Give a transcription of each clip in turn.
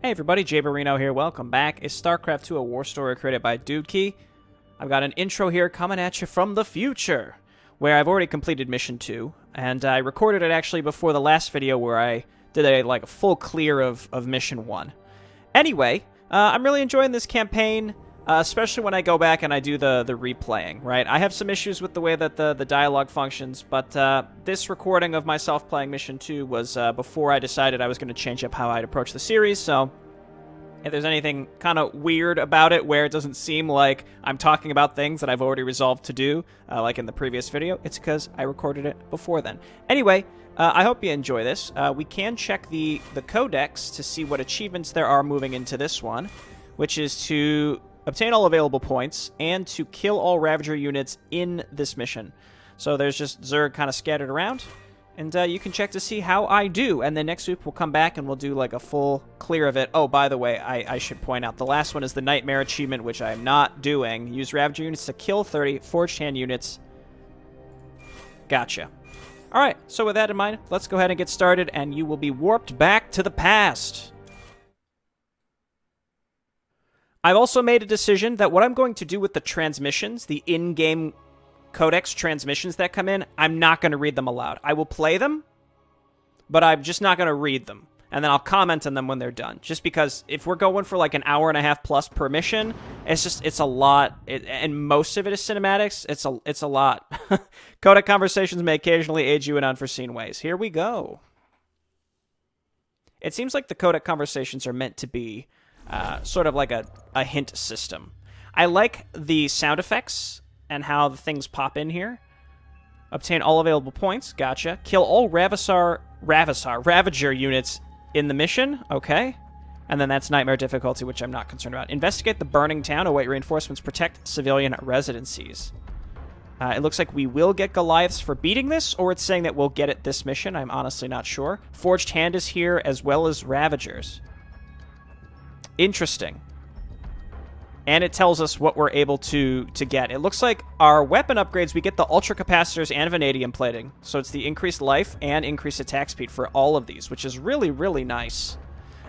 Hey everybody, Jay Barino here. Welcome back. It's StarCraft II, a war story created by Dudki. I've got an intro here coming at you from the future, where I've already completed Mission 2, and I recorded it actually before the last video where I did a full clear of Mission 1. Anyway, I'm really enjoying this campaign, especially when I go back and I do the replaying, right? I have some issues with the way that the dialogue functions, but this recording of myself playing Mission 2 was before I decided I was going to change up how I'd approach the series, so if there's anything kind of weird about it where it doesn't seem like I'm talking about things that I've already resolved to do, like in the previous video, it's because I recorded it before then. Anyway, I hope you enjoy this. We can check the codex to see what achievements there are moving into this one, which is to obtain all available points and to kill all Ravager units in this mission. So there's just Zerg kind of scattered around, and you can check to see how I do. And then next week we'll come back and we'll do like a full clear of it. Oh, by the way, I should point out the last one is the Nightmare achievement, which I'm not doing. Use Ravager units to kill 30 Forged Hand units. Gotcha. Alright, so with that in mind, let's go ahead and get started, and you will be warped back to the past. I've also made a decision that what I'm going to do with the transmissions, the in-game codex transmissions that come in, I'm not going to read them aloud. I will play them, but I'm just not going to read them. And then I'll comment on them when they're done. Just because if we're going for like an hour and a half plus per mission, it's a lot. And most of it is cinematics. It's a lot. Codec conversations may occasionally aid you in unforeseen ways. Here we go. It seems like the codec conversations are meant to be sort of like a hint system. I like the sound effects and how the things pop in here. Obtain all available points. Gotcha. Kill all Ravager units in the mission. Okay. And then that's Nightmare difficulty, which I'm not concerned about. Investigate the burning town. Await reinforcements. Protect civilian residencies. It looks like we will get Goliaths for beating this, or it's saying that we'll get it this mission. I'm honestly not sure. Forged Hand is here, as well as Ravagers. Interesting. And it tells us what we're able to get. It looks like our weapon upgrades, we get the Ultra Capacitors and Vanadium Plating. So it's the increased life and increased attack speed for all of these, which is really, really nice.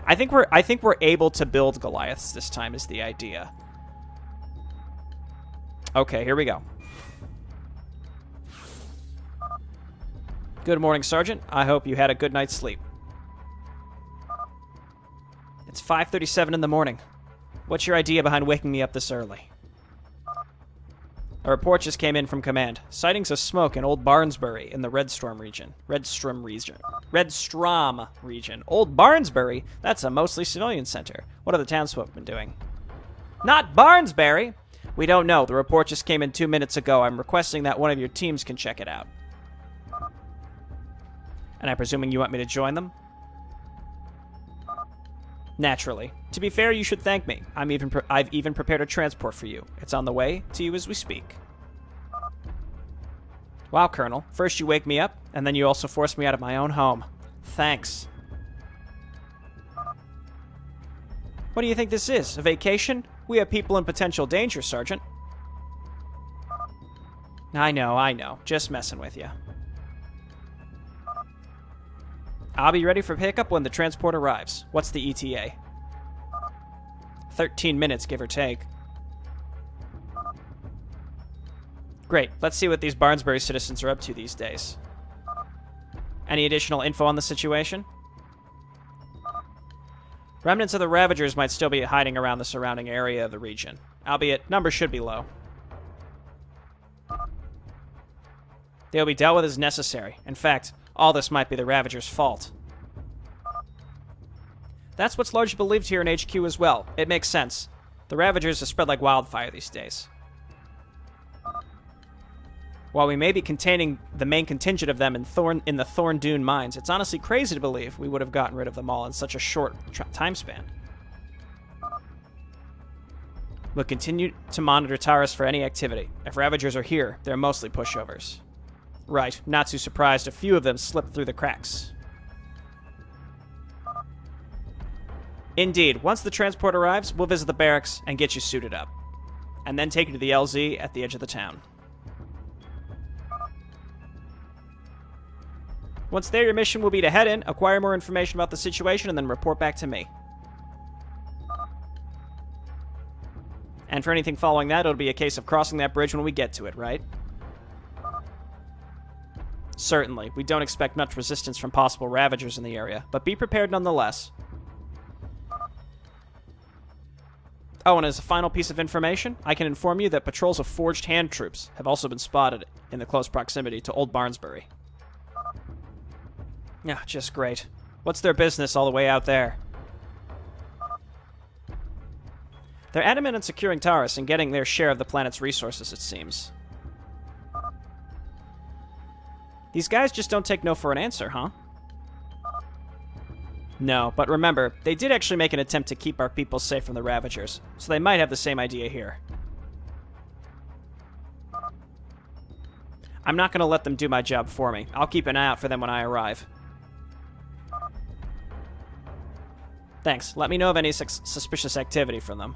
I think we're able to build Goliaths this time is the idea. Okay, here we go. Good morning, Sergeant. I hope you had a good night's sleep. It's 5:37 in the morning. What's your idea behind waking me up this early? A report just came in from command. Sightings of smoke in Old Barnsbury in the Redstrom region. Redstrom region. Old Barnsbury? That's a mostly civilian center. What have the townsfolk been doing? Not Barnsbury! We don't know. The report just came in 2 minutes ago. I'm requesting that one of your teams can check it out. And I'm presuming you want me to join them? Naturally. To be fair, you should thank me. I've even prepared a transport for you. It's on the way to you as we speak. Wow, Colonel. First you wake me up, and then you also force me out of my own home. Thanks. What do you think this is? A vacation? We have people in potential danger, Sergeant. I know. Just messing with you. I'll be ready for pickup when the transport arrives. What's the ETA? 13 minutes, give or take. Great. Let's see what these Barnsbury citizens are up to these days. Any additional info on the situation? Remnants of the Ravagers might still be hiding around the surrounding area of the region. Albeit, numbers should be low. They'll be dealt with as necessary. In fact, all this might be the Ravagers' fault. That's what's largely believed here in HQ as well. It makes sense. The Ravagers are spread like wildfire these days. While we may be containing the main contingent of them in the Thorn Dune mines, it's honestly crazy to believe we would have gotten rid of them all in such a short time span. We'll continue to monitor Taurus for any activity. If Ravagers are here, they're mostly pushovers. Right, not too surprised a few of them slipped through the cracks. Indeed, once the transport arrives, we'll visit the barracks and get you suited up. And then take you to the LZ at the edge of the town. Once there, your mission will be to head in, acquire more information about the situation, and then report back to me. And for anything following that, it'll be a case of crossing that bridge when we get to it, right? Certainly. We don't expect much resistance from possible Ravagers in the area, but be prepared nonetheless. Oh, and as a final piece of information, I can inform you that patrols of Forged Hand troops have also been spotted in the close proximity to Old Barnsbury. Yeah, just great. What's their business all the way out there? They're adamant on securing Taurus and getting their share of the planet's resources, it seems. These guys just don't take no for an answer, huh? No, but remember, they did actually make an attempt to keep our people safe from the Ravagers, so they might have the same idea here. I'm not going to let them do my job for me. I'll keep an eye out for them when I arrive. Thanks. Let me know of any suspicious activity from them.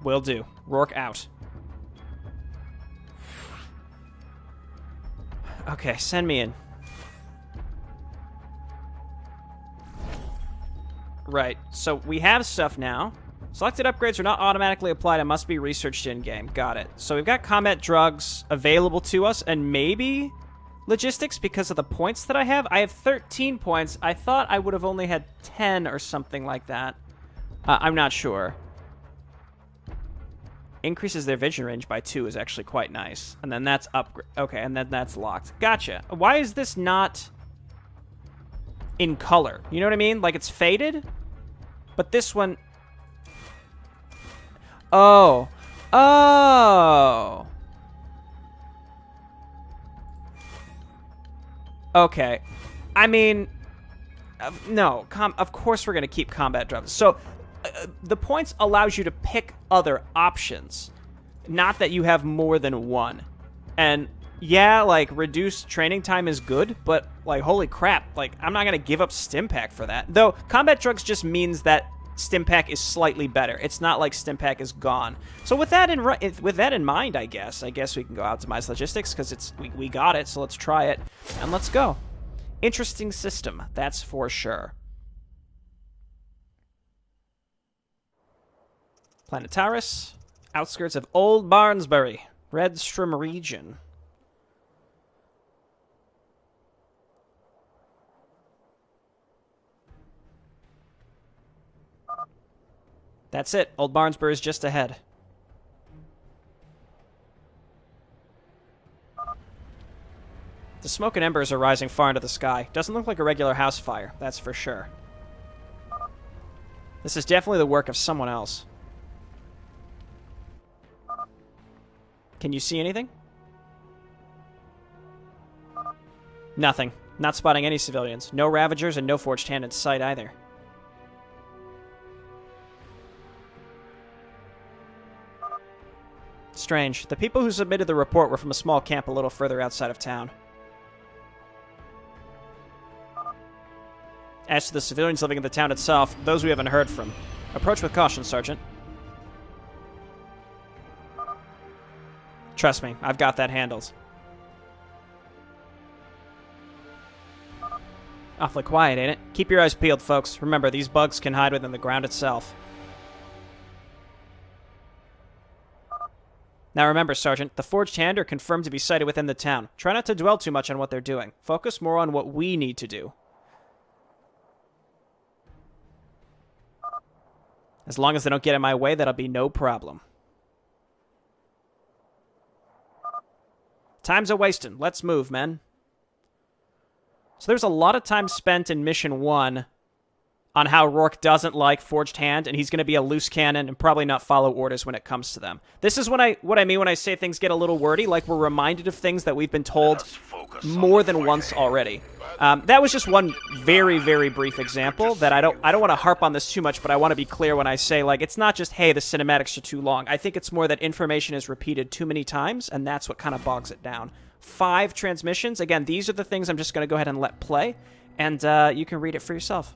Will do. Rourke out. Okay, send me in. Right, so we have stuff now. Selected upgrades are not automatically applied and must be researched in-game. Got it. So we've got combat drugs available to us, and maybe logistics because of the points that I have. I have 13 points. I thought I would have only had 10 or something like that. I'm not sure. Increases their vision range by 2 is actually quite nice. And then that's upgrade. Okay, and then that's locked. Gotcha. Why is this not in color? You know what I mean? Like it's faded? But this one... Oh. Oh. Okay. I mean... no. Of course we're going to keep combat drops. So... the points allows you to pick other options. Not that you have more than one. And yeah, like, reduced training time is good, but, like, holy crap, like, I'm not gonna give up Stimpack for that. Though, combat drugs just means that Stimpack is slightly better. It's not like Stimpack is gone. So with that in mind, I guess we can go optimize logistics, because we got it, so let's try it, and let's go. Interesting system, that's for sure. Planet Taurus, outskirts of Old Barnsbury, Redstrom region. That's it. Old Barnsbury is just ahead. The smoke and embers are rising far into the sky. Doesn't look like a regular house fire, that's for sure. This is definitely the work of someone else. Can you see anything? Nothing. Not spotting any civilians. No Ravagers and no Forged Hand in sight either. Strange. The people who submitted the report were from a small camp a little further outside of town. As to the civilians living in the town itself, those we haven't heard from. Approach with caution, Sergeant. Trust me, I've got that handled. Awfully quiet, ain't it? Keep your eyes peeled, folks. Remember, these bugs can hide within the ground itself. Now remember, Sergeant, the Forged Hand are confirmed to be sighted within the town. Try not to dwell too much on what they're doing. Focus more on what we need to do. As long as they don't get in my way, that'll be no problem. Time's a-wasting. Let's move, men. So there's a lot of time spent in Mission 1 on how Rourke doesn't like Forged Hand, and he's going to be a loose cannon and probably not follow orders when it comes to them. This is what I mean when I say things get a little wordy, like we're reminded of things that we've been told more than once already. That was just one very, very brief example that I don't want to harp on this too much, but I want to be clear when I say, like, it's not just, hey, the cinematics are too long. I think it's more that information is repeated too many times, and that's what kind of bogs it down. 5 transmissions. Again, these are the things I'm just going to go ahead and let play, and you can read it for yourself.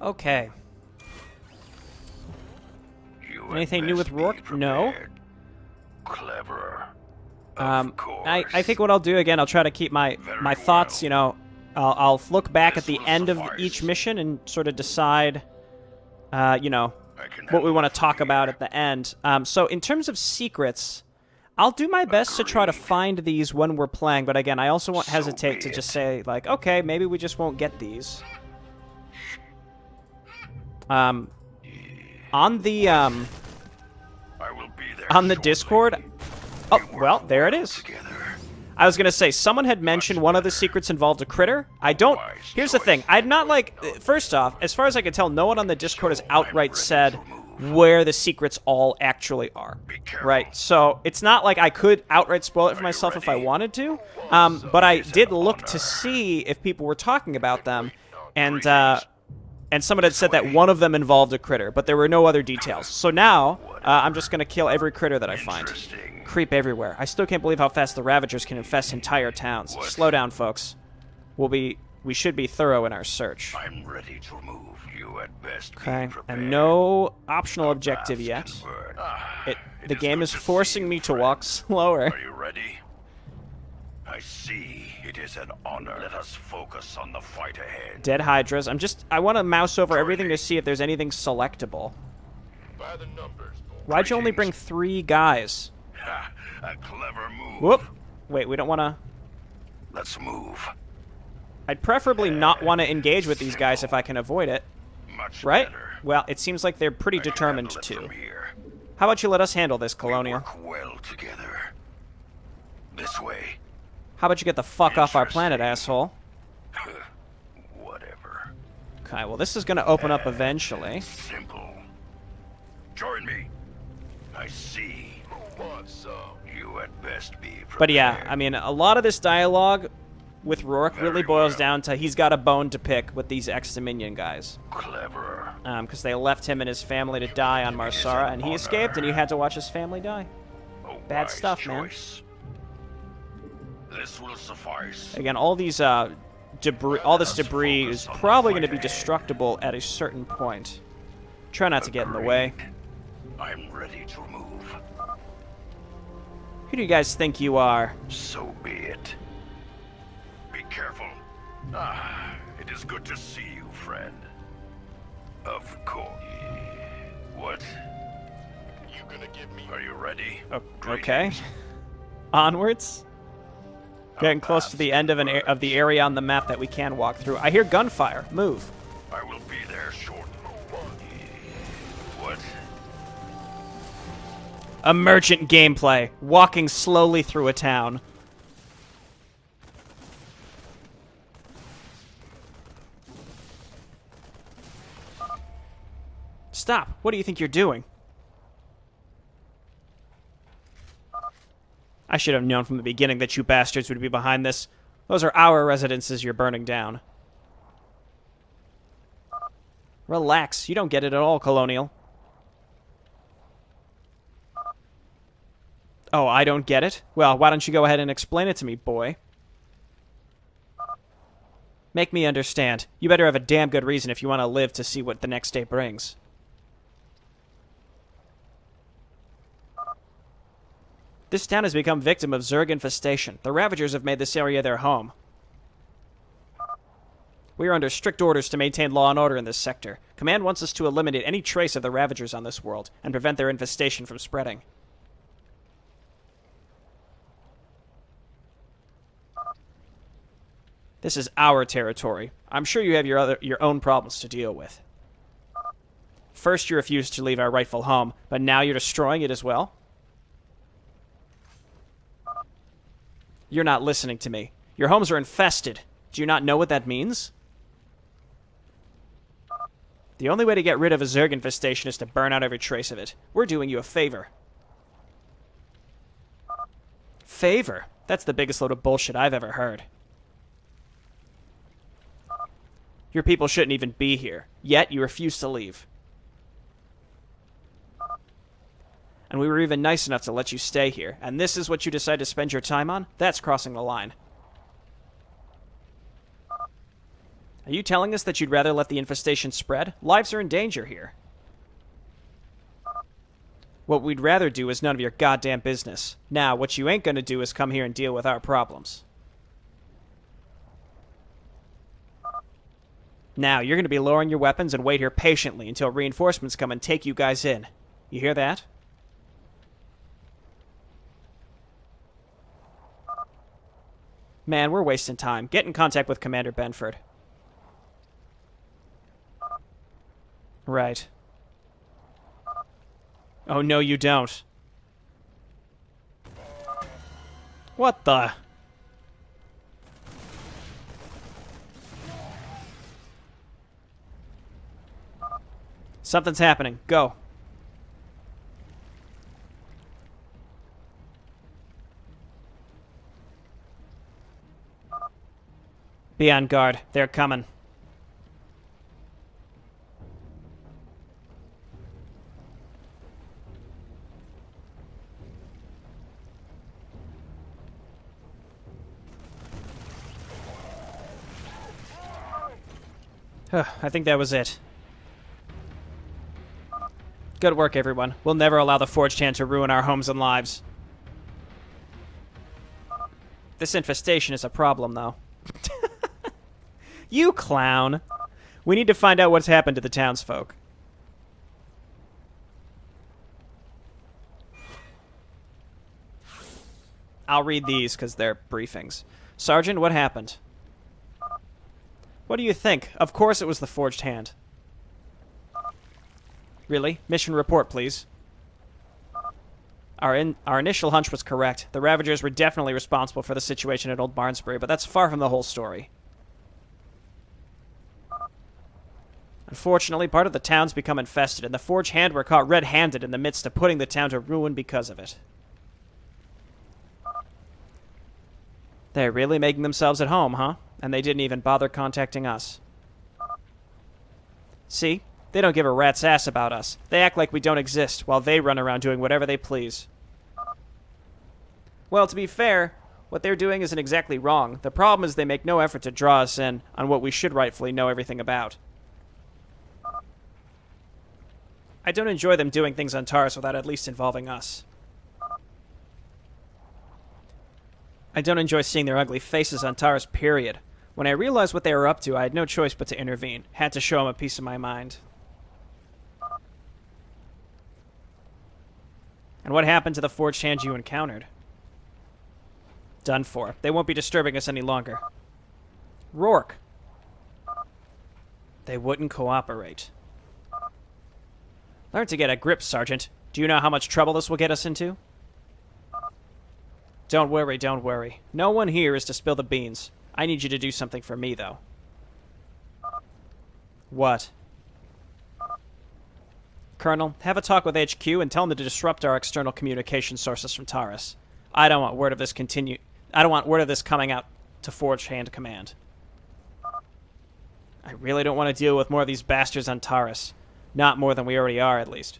Okay. Anything new with Rourke? No. Clever. I think what I'll do, again, I'll try to keep my thoughts, you know, I'll look back at the end of each mission and sort of decide, you know, what we want to talk about at the end. So in terms of secrets, I'll do my best to try to find these when we're playing, but again, I also won't hesitate to just say, like, okay, maybe we just won't get these. On the, on the Discord... Oh, well, there it is. I was gonna say, someone had mentioned one of the secrets involved a critter. I don't... Here's the thing. I'd not, like... First off, as far as I can tell, no one on the Discord has outright said where the secrets all actually are. Right? So, it's not like I could outright spoil it for myself if I wanted to. But I did look to see if people were talking about them. And someone had said that one of them involved a critter, but there were no other details. So now, I'm just going to kill every critter that I find. Creep everywhere. I still can't believe how fast the Ravagers can infest entire towns. Slow down, folks. We should be thorough in our search. I'm ready to move. You at best. Okay, and no optional objective yet. The game is forcing me to walk slower. Are you ready? I see. It is an honor. Let us focus on the fight ahead. Dead Hydras. I want to mouse over everything to see if there's anything selectable. By the numbers. Why'd you only bring 3 guys? Ha, a clever move. Whoop. Wait, we don't want to... Let's move. I'd preferably not want to engage with these guys if I can avoid it. Much right? better. Well, it seems like they're pretty determined to. How about you let us handle this, Colonial? We work well together. This way. How about you get the fuck off our planet, asshole? Whatever. Okay, well, this is going to open up eventually. Simple. Join me. I see. You at best be prepared. But yeah, I mean, a lot of this dialogue with Rourke really boils down to he's got a bone to pick with these ex-Dominion guys. Clever. Because they left him and his family to die on Marsara, and he escaped, and he had to watch his family die. Bad stuff, man. This will suffice. Again, all these debris, all this debris is probably going to be destructible at a certain point. Try not to get in the way. I'm ready to move. Who do you guys think you are? So be it. Be careful. Ah, it is good to see you, friend. Of course. What? You gonna give me? Are you ready? Okay. Onwards. Getting close to the end of the area on the map that we can walk through. I hear gunfire. Move. I will be there shortly. What? Emergent gameplay. Walking slowly through a town. Stop. What do you think you're doing? I should have known from the beginning that you bastards would be behind this. Those are our residences you're burning down. Relax. You don't get it at all, Colonial. Oh, I don't get it? Well, why don't you go ahead and explain it to me, boy? Make me understand. You better have a damn good reason if you want to live to see what the next day brings. This town has become victim of Zerg infestation. The Ravagers have made this area their home. We are under strict orders to maintain law and order in this sector. Command wants us to eliminate any trace of the Ravagers on this world and prevent their infestation from spreading. This is our territory. I'm sure you have your own problems to deal with. First you refused to leave our rightful home, but now you're destroying it as well? You're not listening to me. Your homes are infested. Do you not know what that means? The only way to get rid of a Zerg infestation is to burn out every trace of it. We're doing you a favor. Favor? That's the biggest load of bullshit I've ever heard. Your people shouldn't even be here, yet you refuse to leave. And we were even nice enough to let you stay here, and this is what you decide to spend your time on? That's crossing the line. Are you telling us that you'd rather let the infestation spread? Lives are in danger here. What we'd rather do is none of your goddamn business. Now, what you ain't gonna do is come here and deal with our problems. Now, you're gonna be lowering your weapons and wait here patiently until reinforcements come and take you guys in. You hear that? Man, we're wasting time. Get in contact with Commander Benford. Right. Oh, no, you don't. What the? Something's happening. Go. Be on guard. They're coming. I think that was it. Good work, everyone. We'll never allow the Forged Hand to ruin our homes and lives. This infestation is a problem, though. You clown. We need to find out what's happened to the townsfolk. I'll read these because they're briefings. Sergeant, what happened? What do you think? Of course it was the Forged Hand. Really? Mission report, please. Our initial hunch was correct. The Ravagers were definitely responsible for the situation at Old Barnsbury, but that's far from the whole story. Unfortunately, part of the town's become infested, and the Forged Hand were caught red-handed in the midst of putting the town to ruin because of it. They're really making themselves at home, huh? And they didn't even bother contacting us. See? They don't give a rat's ass about us. They act like we don't exist, while they run around doing whatever they please. Well, to be fair, What they're doing isn't exactly wrong. The problem is they make no effort to draw us in on what we should rightfully know everything about. I don't enjoy them doing things on Taurus without at least involving us. I don't enjoy seeing their ugly faces on Taurus, period. When I realized what they were up to, I had no choice but to intervene. Had to show them a piece of my mind. And what happened to the forged hand you encountered? Done for. They won't be disturbing us any longer. Rourke. They wouldn't cooperate. Learn to get a grip, Sergeant. Do you know how much trouble this will get us into? Don't worry, don't worry. No one here is to spill the beans. I need you to do something for me, though. What? Colonel, have a talk with HQ and tell them to disrupt our external communication sources from Taurus. I don't want word of this coming out to Forged Hand Command. I really don't want to deal with more of these bastards on Taurus. Not more than we already are, at least.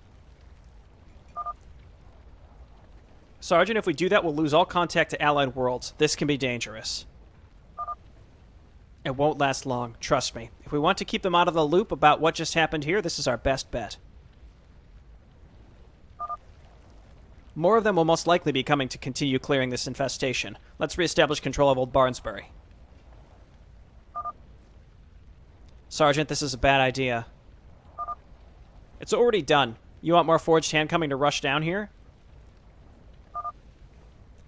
Sergeant, if we do that, we'll lose all contact to allied worlds. This can be dangerous. It won't last long, trust me. If we want to keep them out of the loop about what just happened here, this is our best bet. More of them will most likely be coming to continue clearing this infestation. Let's reestablish control of Old Barnsbury. Sergeant, this is a bad idea. It's already done. You want more Forged Hand coming to rush down here?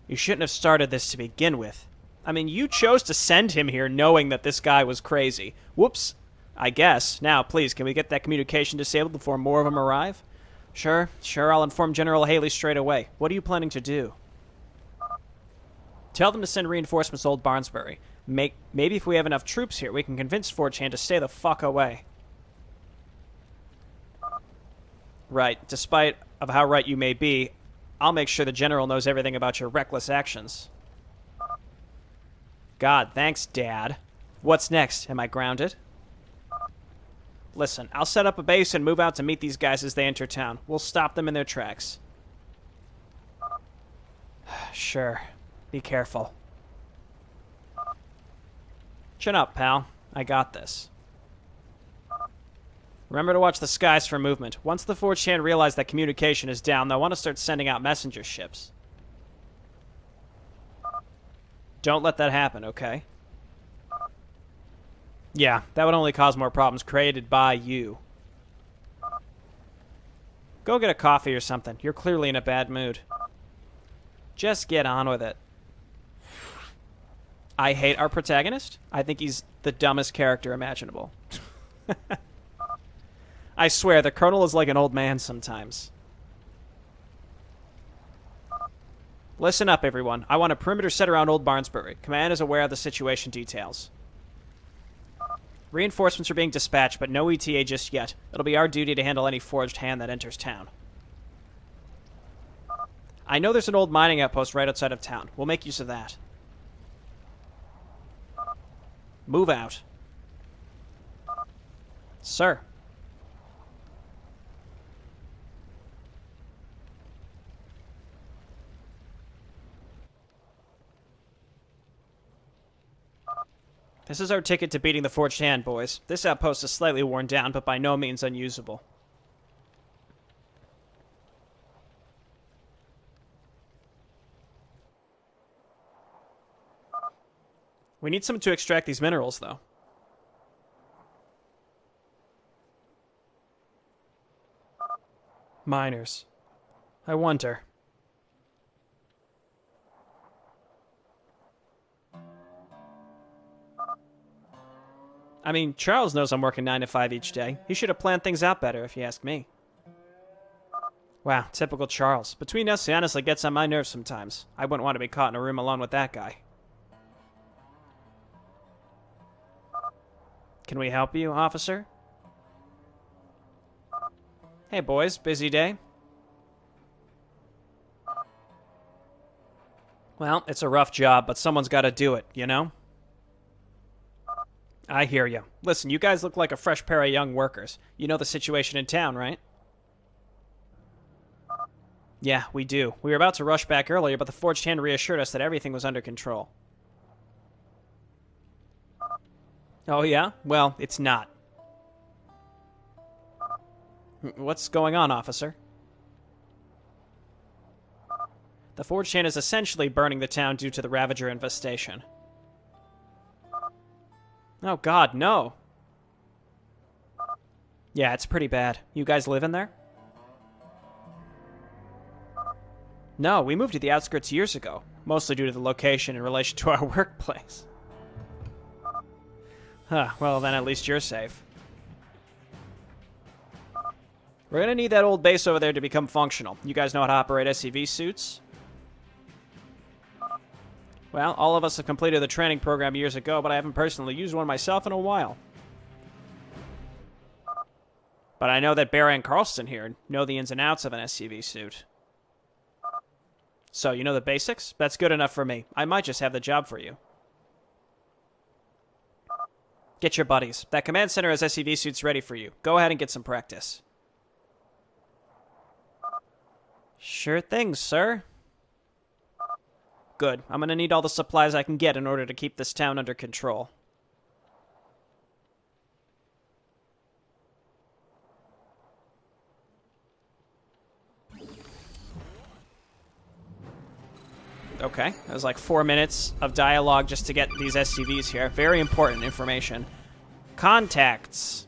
You shouldn't have started this to begin with. I mean, you chose to send him here knowing that this guy was crazy. Whoops. I guess. Now, please, can we get that communication disabled before more of them arrive? Sure, I'll inform General Haley straight away. What are you planning to do? Tell them to send reinforcements to Old Barnsbury. Maybe if we have enough troops here, we can convince Forged Hand to stay the fuck away. Right, despite of how right you may be, I'll make sure the General knows everything about your reckless actions. God, thanks, Dad. What's next? Am I grounded? Listen, I'll set up a base and move out to meet these guys as they enter town. We'll stop them in their tracks. Sure. Be careful. Chin up, pal. I got this. Remember to watch the skies for movement. Once the Forged Hand realize that communication is down, they'll want to start sending out messenger ships. Don't let that happen, okay? Yeah, that would only cause more problems created by you. Go get a coffee or something. You're clearly in a bad mood. Just get on with it. I hate our protagonist. I think he's the dumbest character imaginable. I swear, the Colonel is like an old man sometimes. Listen up, everyone. I want a perimeter set around Old Barnsbury. Command is aware of the situation details. Reinforcements are being dispatched, but no ETA just yet. It'll be our duty to handle any Forged Hand that enters town. I know there's an old mining outpost right outside of town. We'll make use of that. Move out. Sir. This is our ticket to beating the Forged Hand, boys. This outpost is slightly worn down, but by no means unusable. We need someone to extract these minerals, though. Miners. I wonder. I mean, Charles knows I'm working 9 to 5 each day. He should have planned things out better, if you ask me. Wow, typical Charles. Between us, he honestly gets on my nerves sometimes. I wouldn't want to be caught in a room alone with that guy. Can we help you, officer? Hey, boys. Busy day? Well, it's a rough job, but someone's got to do it, you know? I hear you. Listen, you guys look like a fresh pair of young workers. You know the situation in town, right? Yeah, we do. We were about to rush back earlier, but the Forged Hand reassured us that everything was under control. Oh, yeah? Well, it's not. What's going on, officer? The Forged Hand is essentially burning the town due to the Ravager infestation. Oh, God, no. Yeah, it's pretty bad. You guys live in there? No, we moved to the outskirts years ago, mostly due to the location in relation to our workplace. Huh, well then at least you're safe. We're gonna need that old base over there to become functional. You guys know how to operate SCV suits? Well, all of us have completed the training program years ago, but I haven't personally used one myself in a while. But I know that Barra and Carlston here know the ins and outs of an SCV suit. So, you know the basics? That's good enough for me. I might just have the job for you. Get your buddies. That command center has SCV suits ready for you. Go ahead and get some practice. Sure thing, sir. Good. I'm gonna need all the supplies I can get in order to keep this town under control. Okay, that was like 4 minutes of dialogue just to get these SCVs here. Very important information. Contacts.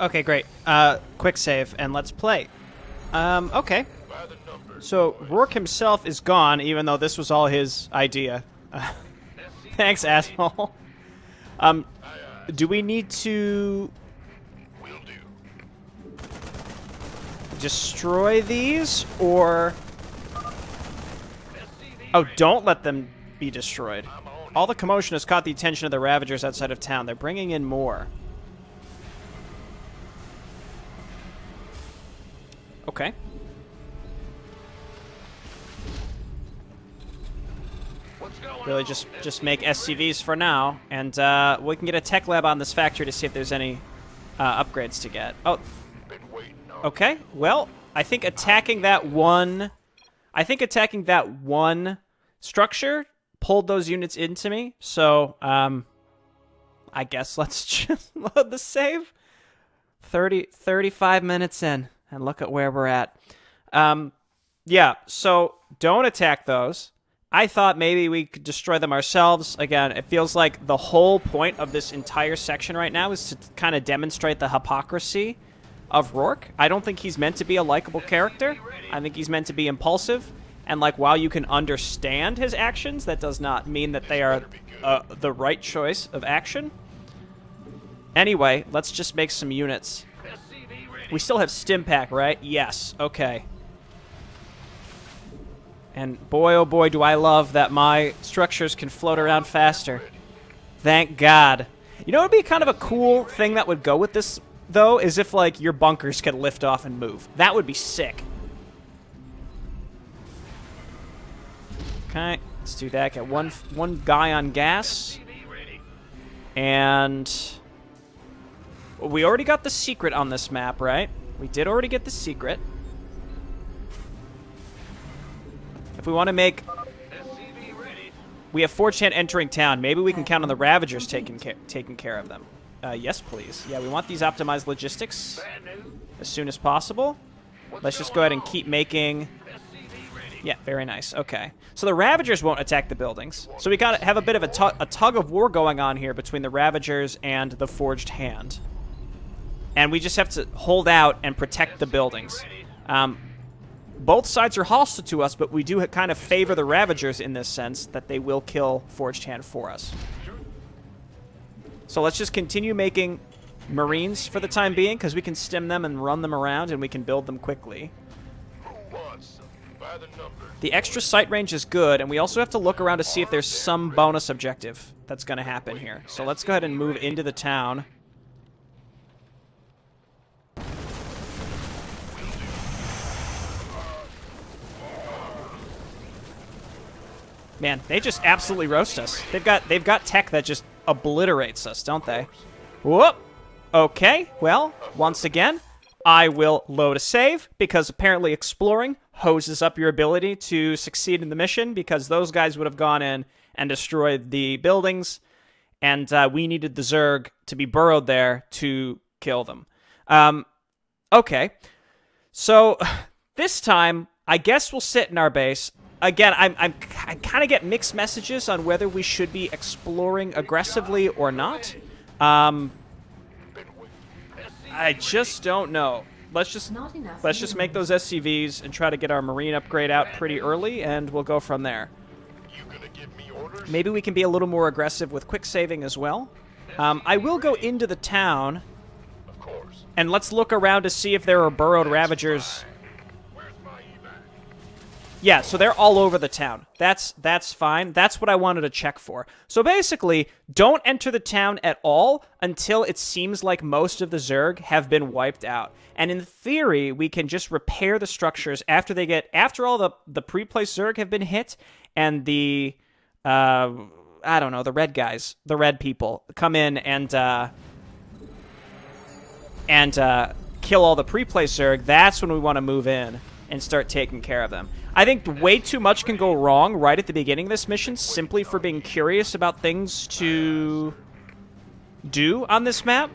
Okay, great. Quick save, and let's play. Okay. So, Rourke himself is gone, even though this was all his idea. Thanks, asshole. Do we need to destroy these, or... Oh, don't let them be destroyed. All the commotion has caught the attention of the Ravagers outside of town. They're bringing in more. Okay. Really just make SCVs for now, and we can get a tech lab on this factory to see if there's any upgrades to get. Oh, okay. Well, I think attacking that one structure pulled those units into me. So, I guess let's just load the save. 35 minutes in, and look at where we're at. Yeah. So don't attack those. I thought maybe we could destroy them ourselves. Again, it feels like the whole point of this entire section right now is to kind of demonstrate the hypocrisy of Rourke. I don't think he's meant to be a likable character. I think he's meant to be impulsive. And, like, while you can understand his actions, that does not mean that they are the right choice of action. Anyway, let's just make some units. We still have Stimpak, right? Yes. Okay. And boy, oh boy, do I love that my structures can float around faster. Thank God. You know what would be kind of a cool thing that would go with this, though, is if, like, your bunkers could lift off and move. That would be sick. Okay, let's do that. Get one guy on gas. And we already got the secret on this map, right? We did already get the secret. If we want to make... We have 4chan entering town. Maybe we can count on the Ravagers taking care of them. Yes, please. Yeah, we want these optimized logistics as soon as possible. Let's just go ahead and keep making... Yeah, very nice. Okay. So the Ravagers won't attack the buildings. So we gotta have a bit of a tug of war going on here between the Ravagers and the Forged Hand. And we just have to hold out and protect the buildings. Both sides are hostile to us, but we do kind of favor the Ravagers in this sense that they will kill Forged Hand for us. So let's just continue making Marines for the time being, because we can stim them and run them around, and we can build them quickly. The extra sight range is good, and we also have to look around to see if there's some bonus objective that's going to happen here. So let's go ahead and move into the town. Man, they just absolutely roast us. They've got tech that just obliterates us, don't they? Whoop! Okay, well, once again, I will load a save, because apparently exploring hoses up your ability to succeed in the mission, because those guys would have gone in and destroyed the buildings, and we needed the Zerg to be burrowed there to kill them. Okay, so this time, I guess we'll sit in our base. Again, I kind of get mixed messages on whether we should be exploring aggressively or not. I just don't know. Let's just make those SCVs and try to get our Marine upgrade out pretty early, and we'll go from there. Maybe we can be a little more aggressive with quick saving as well. I will go into the town, and let's look around to see if there are burrowed Ravagers. Yeah, so they're all over the town. That's fine. That's what I wanted to check for. So basically, don't enter the town at all until it seems like most of the Zerg have been wiped out. And in theory, we can just repair the structures after all the pre-placed Zerg have been hit, and the I don't know, the red guys, the red people come in and kill all the pre-placed Zerg. That's when we want to move in and start taking care of them. I think way too much can go wrong right at the beginning of this mission simply for being curious about things to do on this map,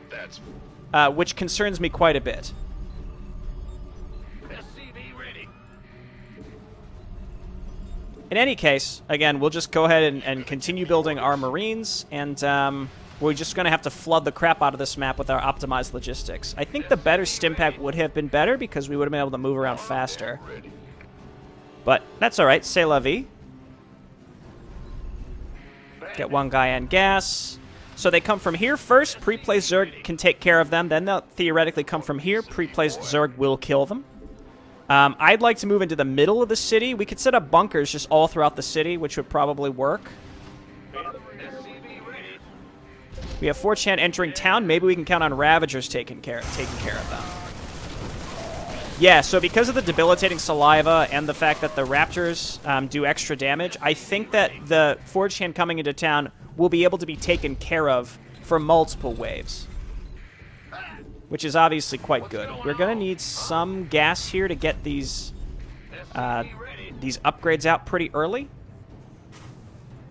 which concerns me quite a bit. In any case, again, we'll just go ahead and continue building our Marines, and we're just going to have to flood the crap out of this map with our optimized logistics. I think the better stim pack would have been better because we would have been able to move around faster. But that's alright. C'est la vie. Get one guy on gas. So they come from here first. Pre-placed Zerg can take care of them. Then they'll theoretically come from here. Pre-placed Zerg will kill them. I'd like to move into the middle of the city. We could set up bunkers just all throughout the city, which would probably work. We have 4chan entering town. Maybe we can count on Ravagers taking care of them. Yeah, so because of the debilitating saliva and the fact that the Raptors do extra damage, I think that the 4chan coming into town will be able to be taken care of for multiple waves, which is obviously quite good. We're going to need some gas here to get these upgrades out pretty early.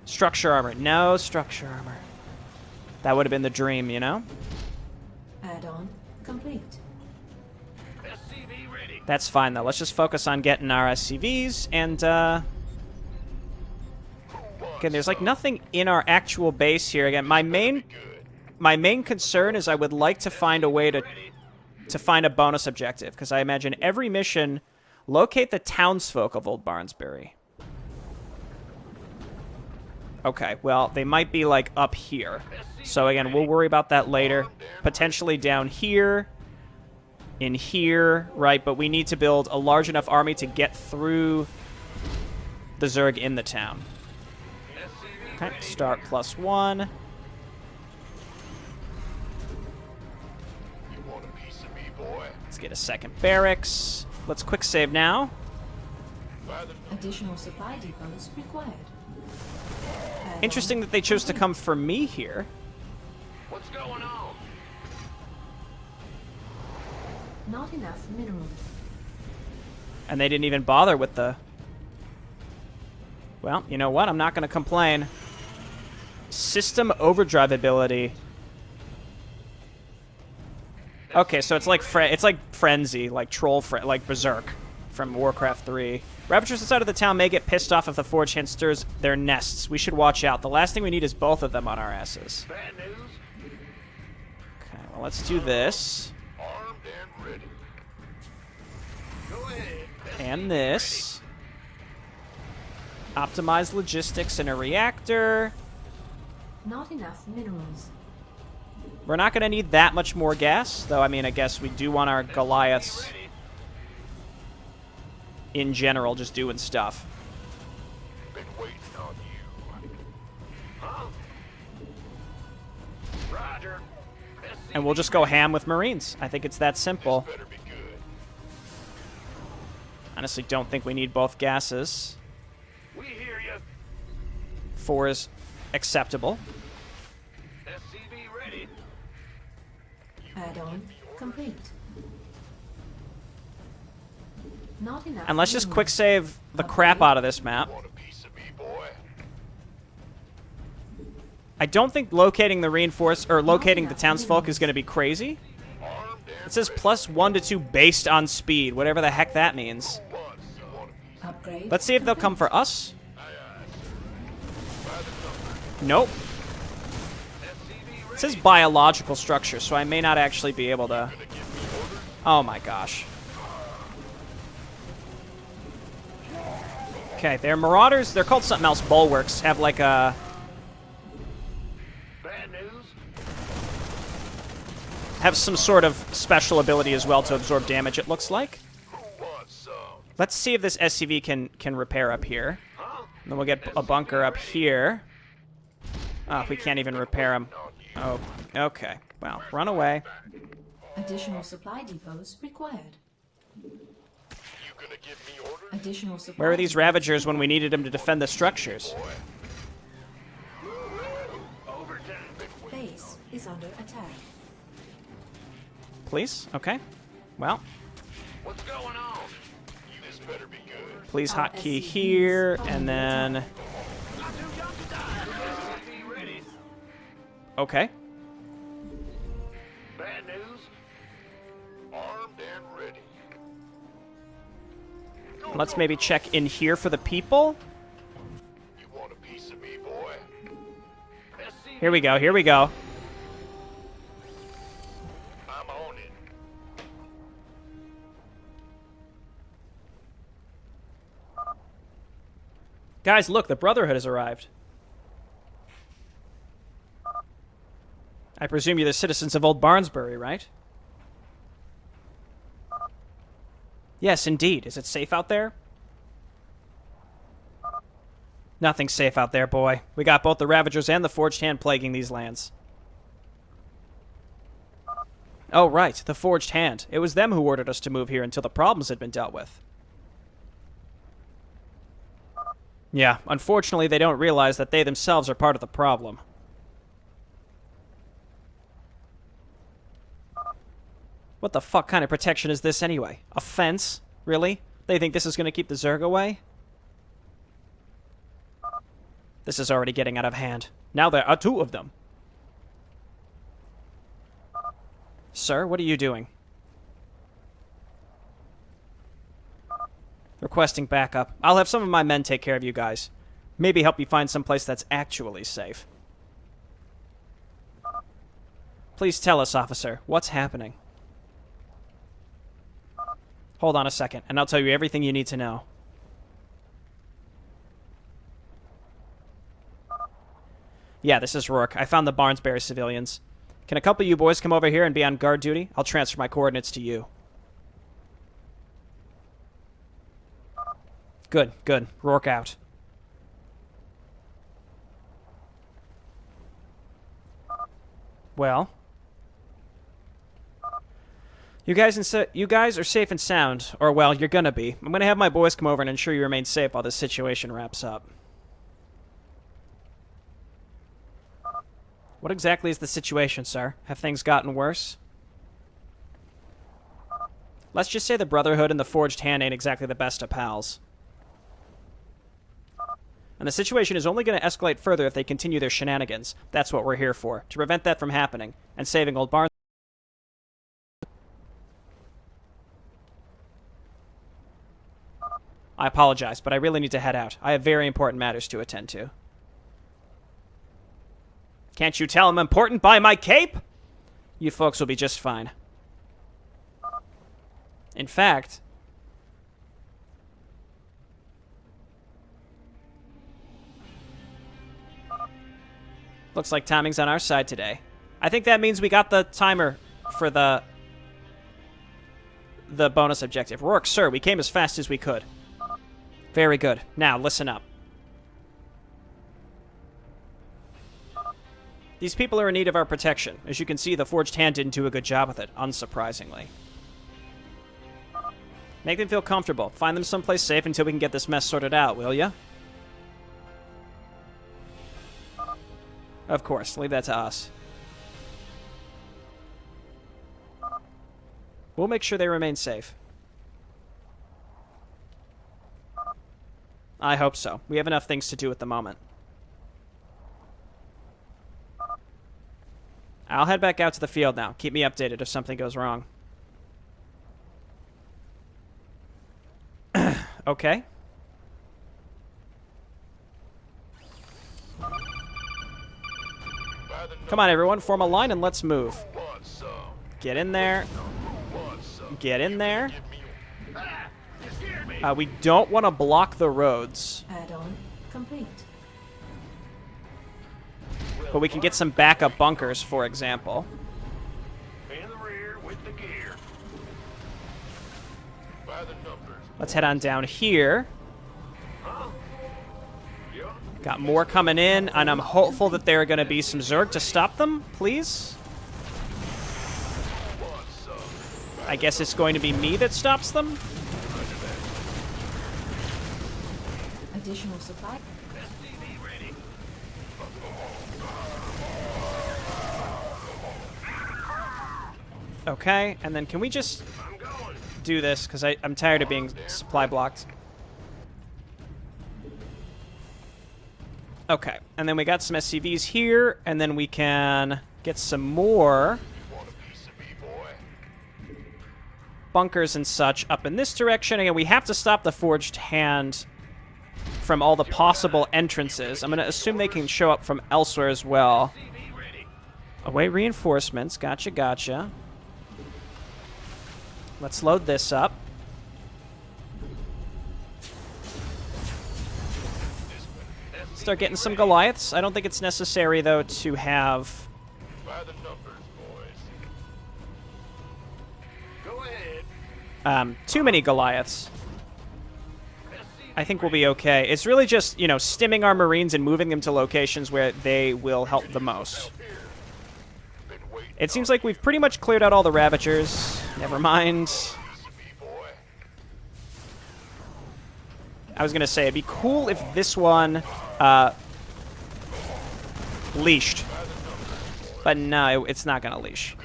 Structure armor. No structure armor. That would have been the dream, you know? Add-on complete. That's fine, though. Let's just focus on getting our SCVs, and, again, there's, like, nothing in our actual base here. Again, my main concern is I would like to find a way to find a bonus objective, because I imagine every mission, locate the townsfolk of Old Barnsbury. Okay, well, they might be, like, up here. So, again, we'll worry about that later. Potentially down here, in here, right? But we need to build a large enough army to get through the Zerg in the town. Okay, start +1. Let's get a second barracks. Let's quick save now. Additional supply depots required. Interesting that they chose to come for me here. What's going on? Not enough minerals. And they didn't even bother with the... Well, you know what? I'm not going to complain. System overdrive ability. Okay, so it's like Frenzy, like like Berserk from Warcraft 3. Ravagers inside of the town may get pissed off if the 4chan stirs their nests. We should watch out. The last thing we need is both of them on our asses. Bad news? Okay, well, let's do this. Armed and ready. Go ahead. And this. Optimize logistics in a reactor. Not enough minerals. We're not going to need that much more gas, though, I mean, I guess we do want our Goliaths in general just doing stuff. Been waiting on you. Huh? Roger. And we'll just go ham with Marines. I think it's that simple. Better be good. Honestly, don't think we need both gases. We hear you. 4 is acceptable. SCV ready. Add-on complete. Not enough. And let's just minerals. quick save the crap out of this map. Want a piece of me, boy? I don't think locating the locating the townsfolk is going to be crazy. Armed It and says +1 to 2 based on speed, whatever the heck that means. Upgrade. Let's see if they'll come for us. Nope. It says biological structure, so I may not actually be able to... Oh my gosh. Okay, they're Marauders. They're called something else. Bulwarks. Have like a... Bad news? Have some sort of special ability as well to absorb damage, it looks like. Who wants some? Let's see if this SCV can repair up here. Huh? And then we'll get a bunker up here. Oh, we can't even repair them. Oh, okay. Well, run away. Additional supply depots required. You gonna give me orders? Additional supply. Where are these Ravagers when we needed them to defend the structures? Base is under attack. Please? Okay. Well, What's going on? This better be good. please hotkey here, and then... I'm too young to die. SCV ready. Okay. Bad news? Armed and ready. Let's maybe check in here for the people. You want a piece of me, boy? Here we go, here we go. Guys, look, the Brotherhood has arrived. I presume you're the citizens of Old Barnsbury, right? Yes, indeed. Is it safe out there? Nothing's safe out there, boy. We got both the Ravagers and the Forged Hand plaguing these lands. Oh, right, the Forged Hand. It was them who ordered us to move here until the problems had been dealt with. Yeah, unfortunately they don't realize that they themselves are part of the problem. What the fuck kind of protection is this anyway? A fence? Really? They think this is going to keep the Zerg away? This is already getting out of hand. Now there are 2 of them. Sir, what are you doing? Requesting backup. I'll have some of my men take care of you guys. Maybe help you find someplace that's actually safe. Please tell us, officer, what's happening? Hold on a second, and I'll tell you everything you need to know. Yeah, this is Rourke. I found the Barnsbury civilians. Can a couple of you boys come over here and be on guard duty? I'll transfer my coordinates to you. Good, good. Rourke out. Well, you guys are safe and sound, or well, you're gonna be. I'm gonna have my boys come over and ensure you remain safe while this situation wraps up. What exactly is the situation, sir? Have things gotten worse? Let's just say the Brotherhood and the Forged Hand ain't exactly the best of pals. And the situation is only going to escalate further if they continue their shenanigans. That's what we're here for, to prevent that from happening, and saving Old Barnes. I apologize, but I really need to head out. I have very important matters to attend to. Can't you tell I'm important by my cape? You folks will be just fine. In fact... looks like timing's on our side today. I think that means we got the timer for the bonus objective. Rourke, sir, we came as fast as we could. Very good. Now, listen up. These people are in need of our protection. As you can see, the Forged Hand didn't do a good job with it, unsurprisingly. Make them feel comfortable. Find them someplace safe until we can get this mess sorted out, will ya? Of course, leave that to us. We'll make sure they remain safe. I hope so. We have enough things to do at the moment. I'll head back out to the field now. Keep me updated if something goes wrong. Okay. Come on, everyone. Form a line and let's move. Get in there. Get in there. We don't want to block the roads. Add-on complete. But we can get some backup bunkers, for example. In the rear with the gear. By the numbers. Let's head on down here. Got more coming in, and I'm hopeful that there are going to be some Zerg to stop them, please. I guess it's going to be me that stops them. Additional supply. Okay, and then can we just do this, because I'm tired of being supply blocked. Okay, and then we got some SCVs here, and then we can get some more bunkers and such up in this direction. Again, we have to stop the Forged Hand from all the possible entrances. I'm going to assume they can show up from elsewhere as well. Await reinforcements. Gotcha, gotcha. Let's load this up. Start getting some Goliaths. I don't think it's necessary, though, to have By the numbers, boys. Go ahead. too many Goliaths. I think we'll be okay. It's really just, you know, stimming our Marines and moving them to locations where they will help the most. It seems like we've pretty much cleared out all the Ravagers. Never mind. I was going to say, it'd be cool if this one leashed. But no, it's not going to leash.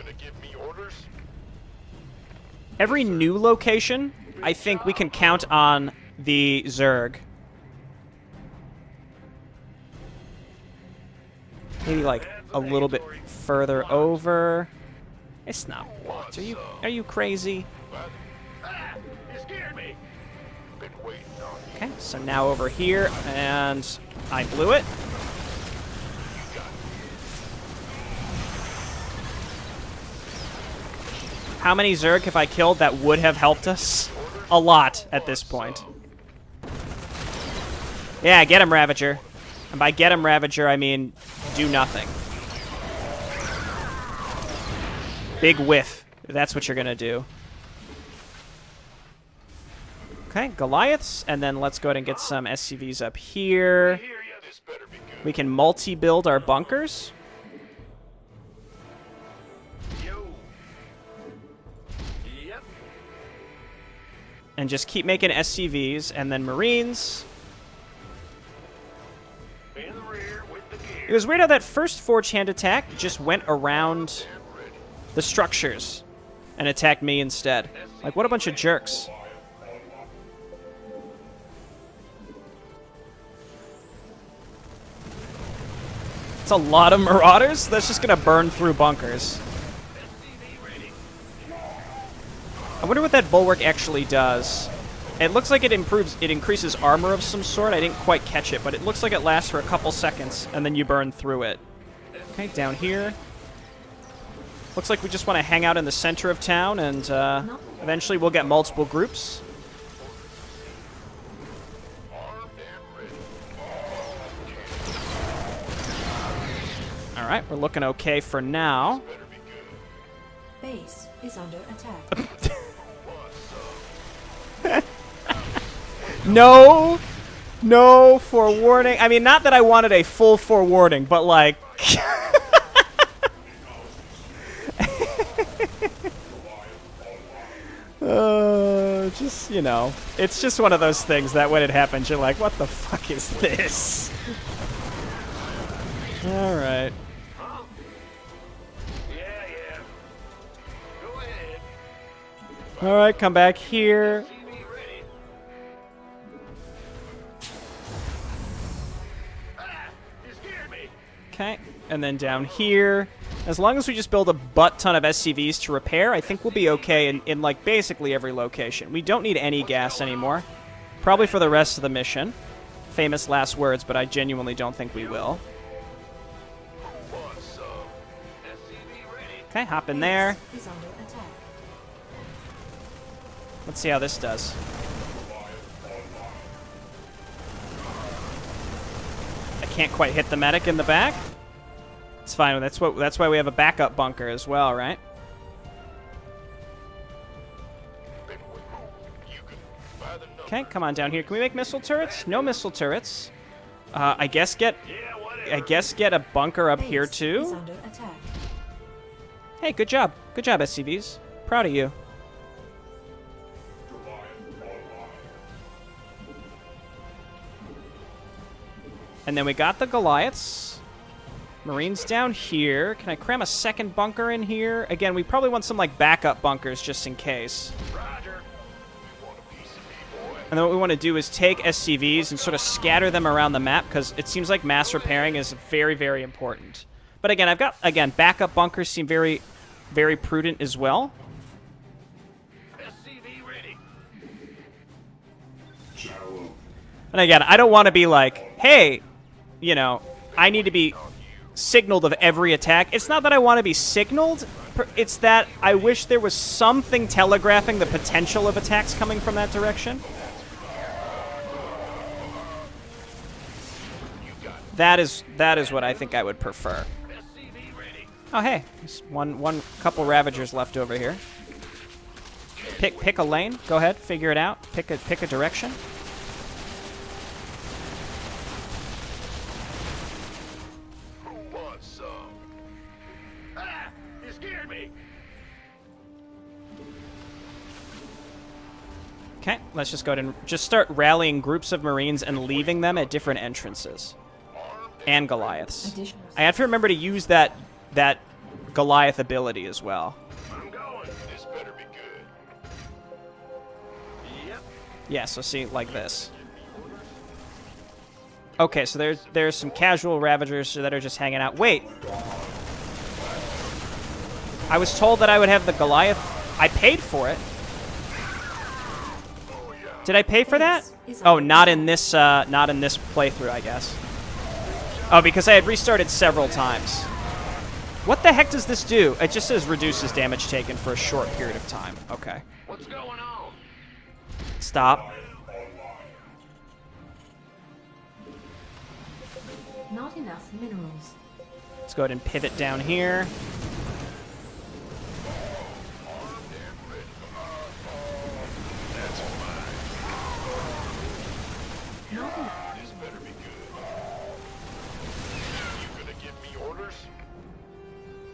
Every new location, I think we can count on the Zerg. Maybe like a little bit further over. It's not blocked. Are you crazy? Okay, so now over here, and I blew it. How many Zerg have I killed that would have helped us? A lot at this point. Yeah, get him, Ravager. And by get him, Ravager, I mean do nothing. Big whiff. That's what you're going to do. Okay, Goliaths, and then let's go ahead and get some SCVs up here. We can multi-build our bunkers. And just keep making SCVs, and then Marines. It was weird how that first Forge Hand attack just went around the structures and attacked me instead. Like, what a bunch of jerks. It's a lot of Marauders. That's just going to burn through bunkers. I wonder what that bulwark actually does. It looks like it increases armor of some sort. I didn't quite catch it, but it looks like it lasts for a couple seconds, and then you burn through it. Okay, down here. Looks like we just want to hang out in the center of town, and eventually we'll get multiple groups. All right, we're looking okay for now. Base is under attack. No forewarning. I mean, not that I wanted a full forewarning, but like... just, you know, it's just one of those things that when it happens, you're like, what the fuck is this? All right. All right, come back here. Okay, and then down here. As long as we just build a butt ton of SCVs to repair, I think we'll be okay in like, basically every location. We don't need any gas anymore. Probably for the rest of the mission. Famous last words, but I genuinely don't think we will. Okay, hop in there. Let's see how this does. I can't quite hit the medic in the back. It's fine. That's why we have a backup bunker as well, right? Okay, come on down here. Can we make missile turrets? No missile turrets. I guess get a bunker up here too. Hey, good job. Good job, SCVs. Proud of you. And then we got the Goliaths. Marines down here. Can I cram a second bunker in here? Again, we probably want some like backup bunkers just in case. And then what we want to do is take SCVs and sort of scatter them around the map because it seems like mass repairing is very, very important. But again, I've got, backup bunkers seem very, very prudent as well. And again, I don't want to be like, hey, you know, I need to be signaled of every attack. It's not that I want to be signaled. It's that I wish there was something telegraphing the potential of attacks coming from that direction. That is what I think I would prefer. Oh hey, there's one couple Ravagers left over here. Pick a lane. Go ahead, figure it out. Pick a direction. Who wants some? Ah! You scared me! Okay, let's just go ahead and just start rallying groups of Marines and leaving them at different entrances. And Goliaths. I have to remember to use that Goliath ability as well. I'm going. This better be good. Yep. Yeah, so see, like this. Okay, so there's some casual Ravagers that are just hanging out. Wait. I was told that I would have the Goliath. I paid for it. Did I pay for that? Oh, not in this playthrough, I guess. Oh, because I had restarted several times. What the heck does this do? It just says reduces damage taken for a short period of time. Okay. What's going on? Stop. Not enough minerals. Let's go ahead and pivot down here. Not enough. This better be good. You gonna give me orders?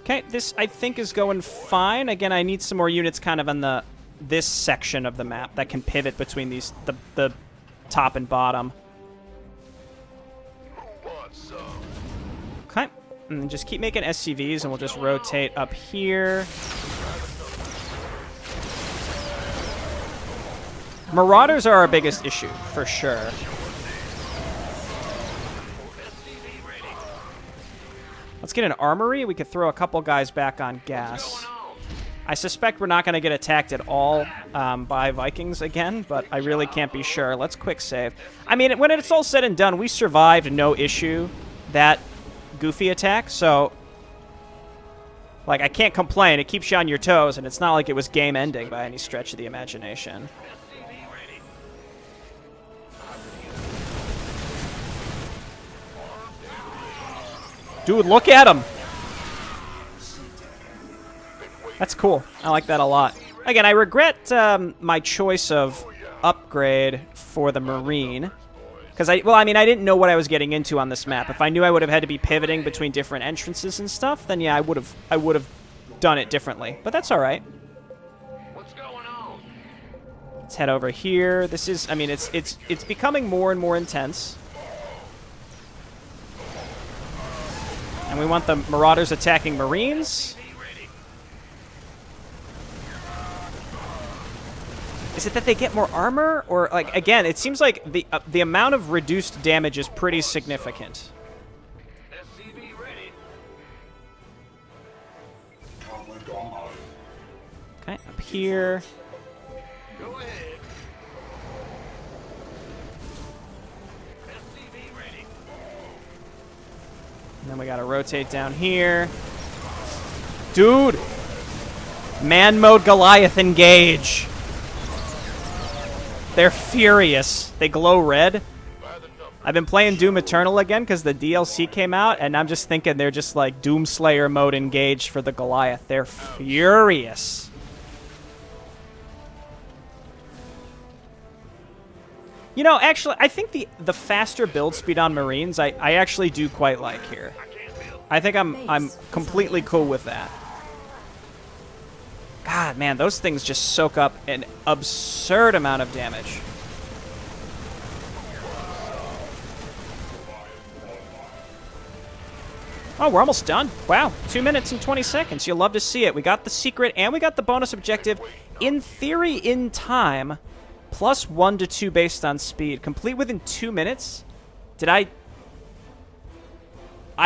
Okay, this I think is going fine. Again, I need some more units kind of on this section of the map that can pivot between these the top and bottom. Who wants some? Okay, and just keep making SCVs, and we'll just rotate up here. Marauders are our biggest issue, for sure. Let's get an armory. We could throw a couple guys back on gas. I suspect we're not going to get attacked at all by Vikings again, but I really can't be sure. Let's quick save. I mean, when it's all said and done, we survived no issue that goofy attack, so like I can't complain. It keeps you on your toes, and it's not like it was game-ending by any stretch of the imagination. Dude, look at him! That's cool. I like that a lot. Again, I regret my choice of upgrade for the Marine. Because I didn't know what I was getting into on this map. If I knew I would have had to be pivoting between different entrances and stuff, then yeah, I would have done it differently. But that's all right. What's going on? Let's head over here. This is, I mean, it's becoming more and more intense. And we want the Marauders attacking Marines. Is it that they get more armor? Or, like, again, it seems like the amount of reduced damage is pretty significant. SCV ready. Okay, up here. Go ahead. SCV ready. And then we gotta rotate down here. Dude! Man mode Goliath engage! They're furious. They glow red. I've been playing Doom Eternal again because the DLC came out, and I'm just thinking they're just like Doomslayer mode engaged for the Goliath. They're furious. You know, actually, I think the faster build speed on Marines, I actually do quite like here. I think I'm completely cool with that. God, man, those things just soak up an absurd amount of damage. Oh, we're almost done. Wow, 2 minutes and 20 seconds. You'll love to see it. We got the secret and we got the bonus objective. In theory, in time, plus 1 to 2 based on speed. Complete within 2 minutes? Did I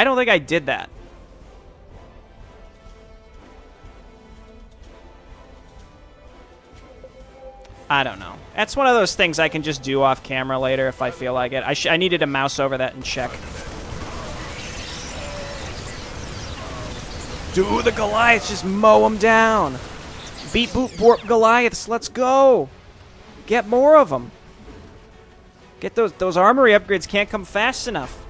don't think I did that. I don't know. That's one of those things I can just do off camera later if I feel like it. I needed to mouse over that and check. Dude, the Goliaths, just mow them down. Beat boot borp Goliaths, let's go. Get more of them. Get those armory upgrades can't come fast enough.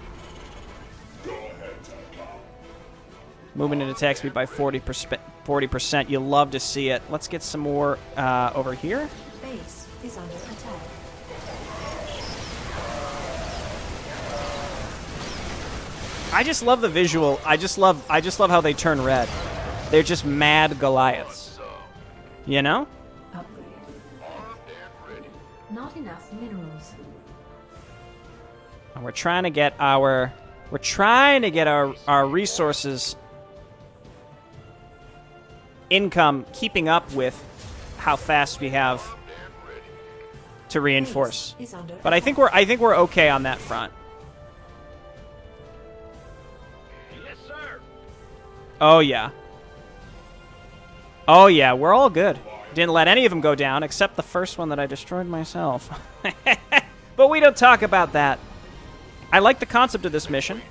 Movement and attack speed by 40%. You love to see it. Let's get some more over here. Base is under attack. I just love the visual. I just love how they turn red. They're just mad Goliaths. You know? Upgrade. Not enough minerals. And we're trying to get our resources income keeping up with how fast we have to reinforce. But I think we're okay on that front. Yes, sir. Oh yeah. Oh yeah, we're all good. Didn't let any of them go down except the first one that I destroyed myself. But we don't talk about that. I like the concept of this mission.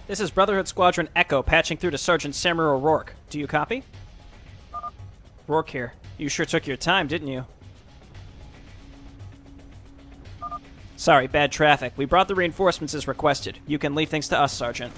This is Brotherhood Squadron Echo patching through to Sergeant Samuel O'Rourke. Do you copy? Rourke here. You sure took your time, didn't you? Sorry, bad traffic. We brought the reinforcements as requested. You can leave things to us, Sergeant.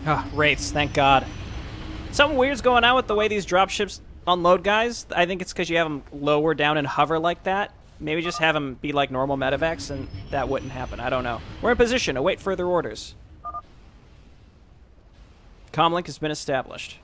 Ah, wraiths, thank God. Something weird's going on with the way these dropships unload, guys. I think it's because you have them lower down and hover like that. Maybe just have them be like normal medevacs, and that wouldn't happen. I don't know. We're in position. Await further orders. Comlink has been established.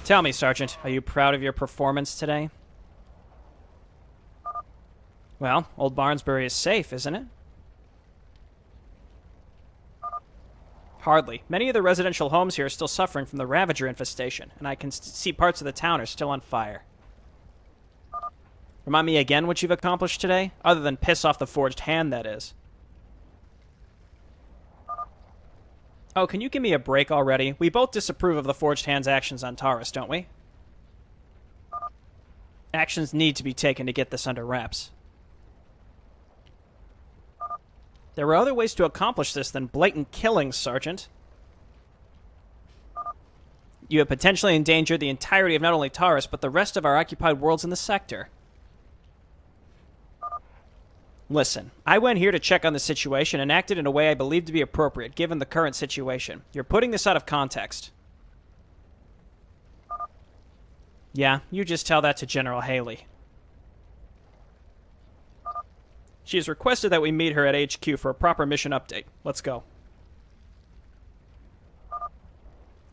Tell me, Sergeant, are you proud of your performance today? Well, Old Barnsbury is safe, isn't it? Hardly. Many of the residential homes here are still suffering from the Ravager infestation, and I can see parts of the town are still on fire. Remind me again what you've accomplished today? Other than piss off the Forged Hand, that is. Oh, can you give me a break already? We both disapprove of the Forged Hand's actions on Taurus, don't we? Actions need to be taken to get this under wraps. There were other ways to accomplish this than blatant killing, Sergeant. You have potentially endangered the entirety of not only Taurus, but the rest of our occupied worlds in the sector. Listen, I went here to check on the situation and acted in a way I believe to be appropriate, given the current situation. You're putting this out of context. Yeah, you just tell that to General Haley. She has requested that we meet her at HQ for a proper mission update. Let's go.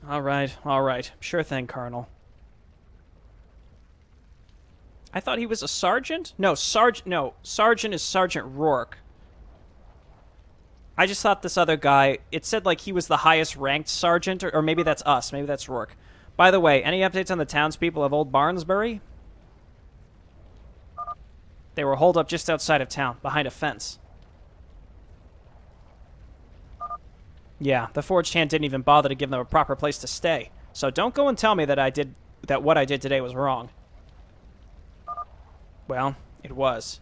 All right. Sure thing, Colonel. I thought he was a sergeant? No, sergeant is Sergeant Rourke. I just thought this other guy, it said like he was the highest ranked sergeant, or maybe that's us, maybe that's Rourke. By the way, any updates on the townspeople of Old Barnsbury? They were holed up just outside of town, behind a fence. Yeah, the Forged Hand didn't even bother to give them a proper place to stay. So don't go and tell me that what I did today was wrong. Well, it was.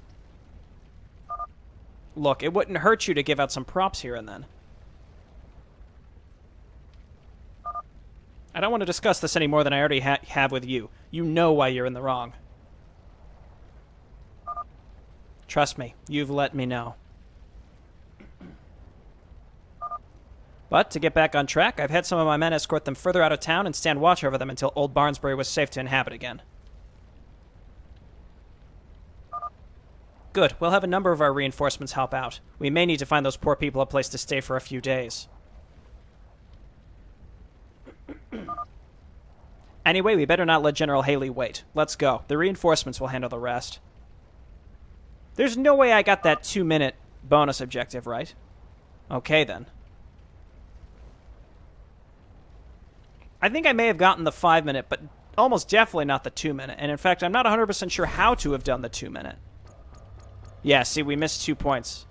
Look, it wouldn't hurt you to give out some props here and then. I don't want to discuss this any more than I already have with you. You know why you're in the wrong. Trust me, you've let me know. But, to get back on track, I've had some of my men escort them further out of town and stand watch over them until Old Barnsbury was safe to inhabit again. Good, we'll have a number of our reinforcements help out. We may need to find those poor people a place to stay for a few days. Anyway, we better not let General Haley wait. Let's go. The reinforcements will handle the rest. There's no way I got that 2-minute bonus objective, right? Okay, then. I think I may have gotten the 5-minute, but almost definitely not the 2-minute. And in fact, I'm not 100% sure how to have done the 2-minute. Yeah, see, we missed 2 points.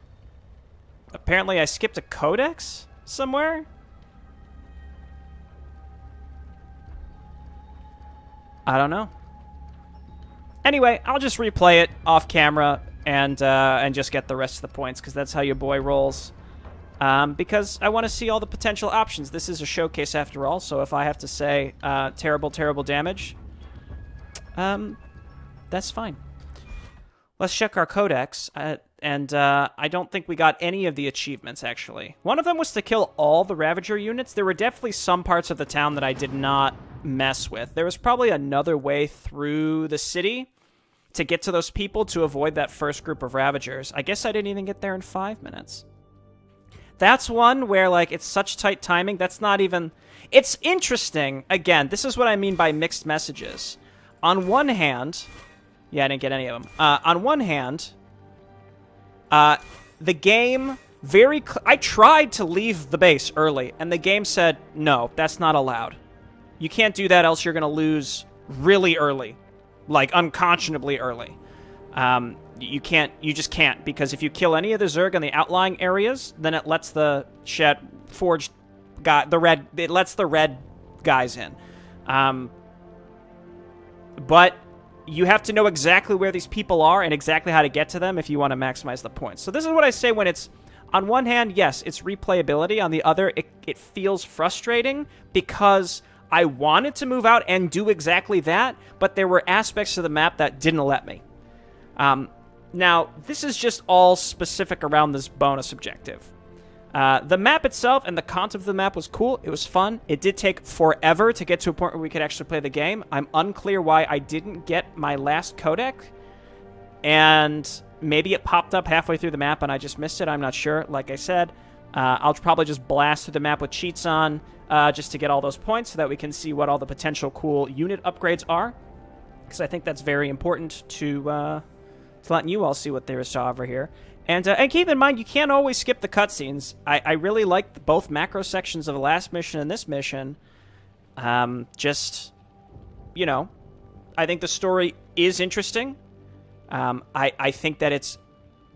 Apparently I skipped a codex somewhere? I don't know. Anyway, I'll just replay it off camera and just get the rest of the points, because that's how your boy rolls. Because I want to see all the potential options. This is a showcase after all, so if I have to say terrible, terrible damage, that's fine. Let's check our codex, and I don't think we got any of the achievements, actually. One of them was to kill all the Ravager units. There were definitely some parts of the town that I did not mess with. There was probably another way through the city to get to those people to avoid that first group of Ravagers. I guess I didn't even get there in 5 minutes. That's one where, like, it's such tight timing. That's not even... It's interesting. Again, this is what I mean by mixed messages. On one hand... Yeah, I didn't get any of them. On one hand, the game I tried to leave the base early, and the game said, no, that's not allowed. You can't do that, else you're going to lose really early. Like, unconscionably early. You just can't, because if you kill any of the Zerg in the outlying areas, then it lets the forged guy, it lets the red guys in. But you have to know exactly where these people are and exactly how to get to them if you want to maximize the points. So this is what I say when it's, on one hand, yes, it's replayability. On the other, it feels frustrating because I wanted to move out and do exactly that, but there were aspects of the map that didn't let me. Now, this is just all specific around this bonus objective. The map itself and the content of the map was cool. It was fun. It did take forever to get to a point where we could actually play the game. I'm unclear why I didn't get my last codec, and maybe it popped up halfway through the map and I just missed it. I'm not sure. Like I said, I'll probably just blast through the map with cheats on just to get all those points so that we can see what all the potential cool unit upgrades are, because I think that's very important to letting you all see what there is to offer here. And keep in mind, you can't always skip the cutscenes. I really liked both macro sections of the last mission and this mission. Just, you know, I think the story is interesting. I think that it's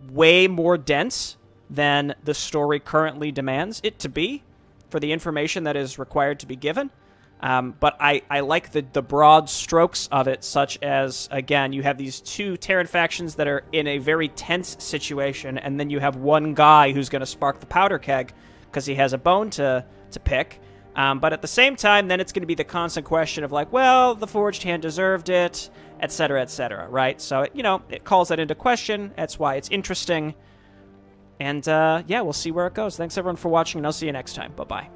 way more dense than the story currently demands it to be for the information that is required to be given. But I like the broad strokes of it, such as, again, you have these two Terran factions that are in a very tense situation, and then you have one guy who's going to spark the powder keg because he has a bone to pick. But at the same time, then it's going to be the constant question of, like, well, the Forged Hand deserved it, etc., right? So, you know, it calls that into question. That's why it's interesting. And, yeah, we'll see where it goes. Thanks, everyone, for watching, and I'll see you next time. Bye-bye.